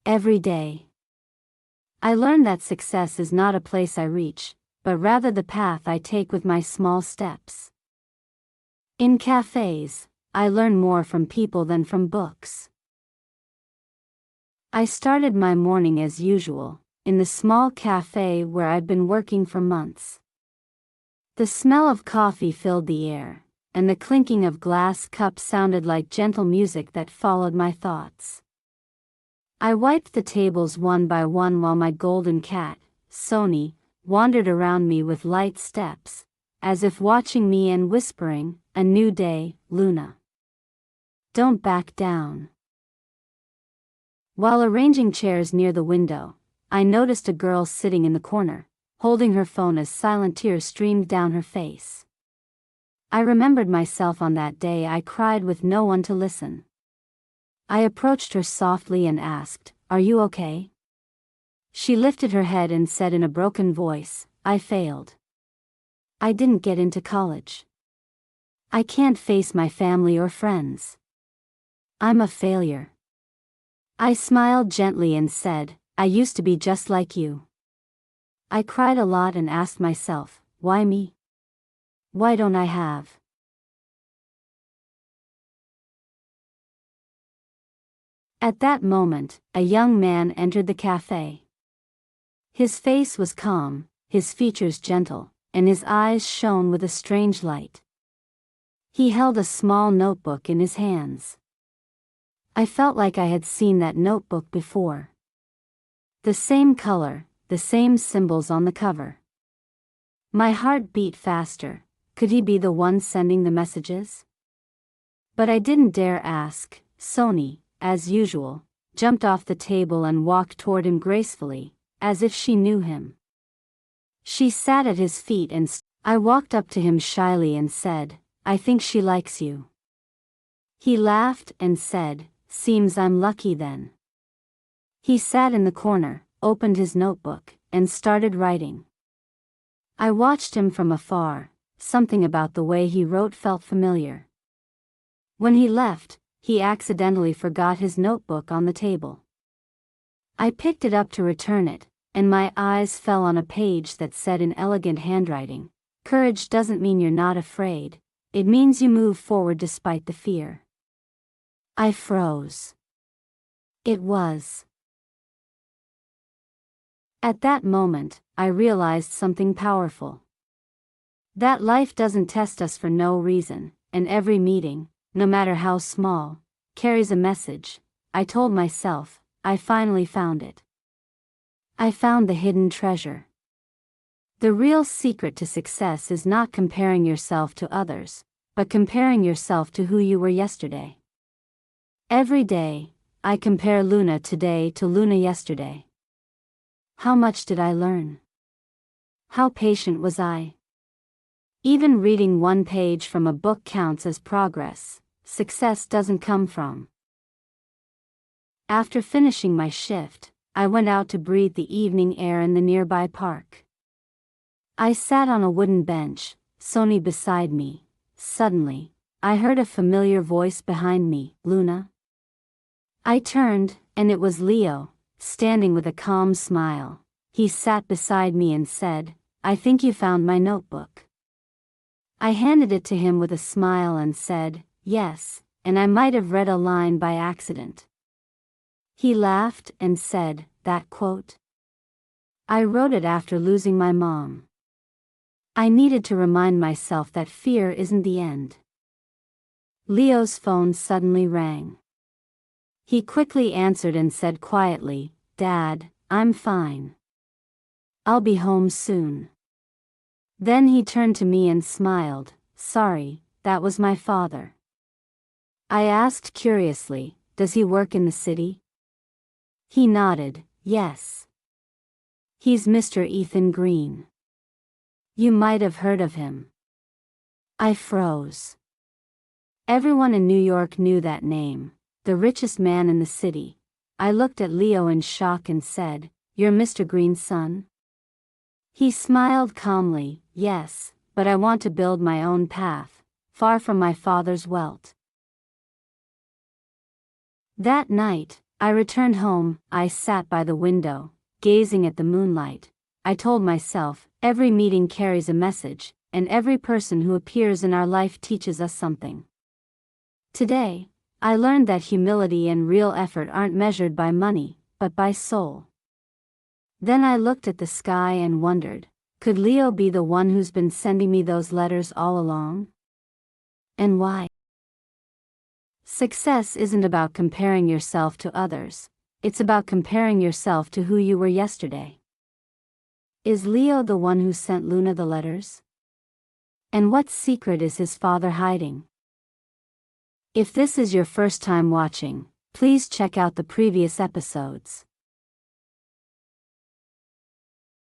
Every day. I learned that success is not a place I reach, but rather the path I take with my small steps. In cafes, I learn more from people than from books. I started my morning as usual, in the small cafe where I'd been working for months. The smell of coffee filled the air, and the clinking of glass cups sounded like gentle music that followed my thoughts. I wiped the tables one by one while my golden cat, Sony, wandered around me with light steps, as if watching me and whispering, "A new day, Luna. Don't back down." While arranging chairs near the window, I noticed a girl sitting in the corner, holding her phone as silent tears streamed down her face. I remembered myself on that day I cried with no one to listen. I approached her softly and asked, "Are you okay?" She lifted her head and said in a broken voice, "I failed. I didn't get into college. I can't face my family or friends. I'm a failure." I smiled gently and said, "I used to be just like you. I cried a lot and asked myself, why me? Why don't I have?" At that moment, a young man entered the cafe. His face was calm, his features gentle, and his eyes shone with a strange light. He held a small notebook in his hands. I felt like I had seen that notebook before. The same color, the same symbols on the cover. My heart beat faster. Could he be the one sending the messages? But I didn't dare ask. Sony, as usual, jumped off the table and walked toward him gracefully, as if she knew him. She sat at his feet and I walked up to him shyly and said, "I think she likes you." He laughed and said, "Seems I'm lucky then." He sat in the corner, opened his notebook, and started writing. I watched him from afar. Something about the way he wrote felt familiar. When he left, he accidentally forgot his notebook on the table. I picked it up to return it, and my eyes fell on a page that said in elegant handwriting, "Courage doesn't mean you're not afraid, it means you move forward despite the fear." I froze. It was. At that moment, I realized something powerful. That life doesn't test us for no reason, and every meeting, no matter how small, carries a message. I told myself, I finally found it. I found the hidden treasure. The real secret to success is not comparing yourself to others, but comparing yourself to who you were yesterday. Every day, I compare Luna today to Luna yesterday. How much did I learn? How patient was I? Even reading one page from a book counts as progress. Success doesn't come from. After finishing my shift, I went out to breathe the evening air in the nearby park. I sat on a wooden bench, Sony beside me. Suddenly, I heard a familiar voice behind me, "Luna?" I turned, and it was Leo, standing with a calm smile. He sat beside me and said, "I think you found my notebook." I handed it to him with a smile and said, "Yes, and I might have read a line by accident." He laughed and said, "That quote? I wrote it after losing my mom. I needed to remind myself that fear isn't the end." Leo's phone suddenly rang. He quickly answered and said quietly, "Dad, I'm fine. I'll be home soon." Then he turned to me and smiled, "Sorry, that was my father." I asked curiously, "Does he work in the city?" He nodded, "Yes. He's Mr. Ethan Green. You might have heard of him." I froze. Everyone in New York knew that name, the richest man in the city. I looked at Leo in shock and said, "You're Mr. Green's son?" He smiled calmly, "Yes, but I want to build my own path, far from my father's wealth." That night, I returned home. I sat by the window, gazing at the moonlight. I told myself, every meeting carries a message, and every person who appears in our life teaches us something. Today, I learned that humility and real effort aren't measured by money, but by soul. Then I looked at the sky and wondered, could Leo be the one who's been sending me those letters all along? And why? Success isn't about comparing yourself to others, it's about comparing yourself to who you were yesterday. Is Leo the one who sent Luna the letters? And what secret is his father hiding? If this is your first time watching, please check out the previous episodes.